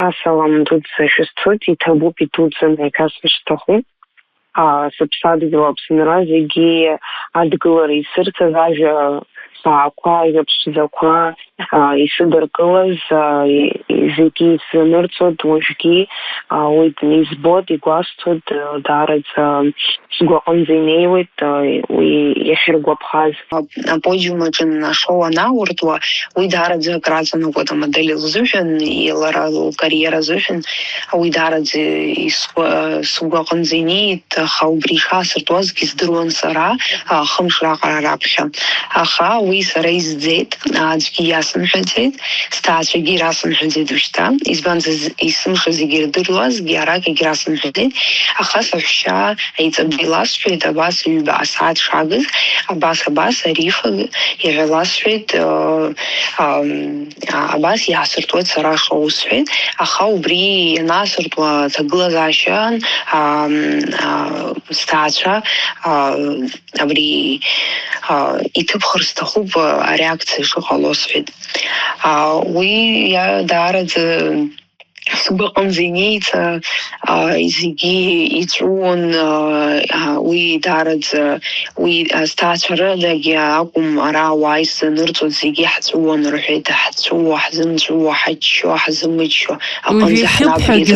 Асалам дуӡӡа шәысҭоит, иҭабуп идуӡӡаны икасышьҭаху. Сыԥсадгьыл Аԥсынра зегьы адгылара исырҭаз ажәа ԥшаақәа, ажәа ԥшӡақәа ишыдыркылаз зегьы исзанырҵот, уажәгьы уи избот, игәасҭоит, даараӡа сгәаҟынӡа инеиуеит уи иахьыргәаԥхаз. Аподиум аҿы ашоу анауртуа, уи даараӡа акраҵанакуеит амодели лзыҳәан, лара лкариера азыҳәан, уи даараӡа сгәаҟынӡа инеит, аха убри ишаасыртуазгьы здыруан сара хымш раҟара раԥхьа. Аха уи сара изӡеит, аӡәгьы иасымҳәаӡеит, сҭаацәагьы ирасымҳәаӡеит уажәшьҭа, избанзар исымша зегьы ирдыруазгьы арак егьрасымҳәаӡеит, аха саҳәшьа аиҵбы иласҳәеит, абас ҩба асааҭ шагыз, абас арифа иҳәаласҳәеит, абас иаасыртуеит сара шоу сҳәеит, аха убри ианаасыртуа аҭагылазаашьа сҭаацәа абри иҭыԥхыр сҭахуп ареакциа шыҟало сҳәеит. Уи даараӡа сгәаҟынӡа инеица, зегьы иҵәуон, уи даараӡа, уи сҭаацәа рыдагьы акәым, ара ауаа исзанырҵоит, зегьы ҳҵәуон рҳәеит, ҳҵәуо, ҳзымҵәуо, ҳаччо, ҳзымыччо, аҟынӡа ҳнабгеит.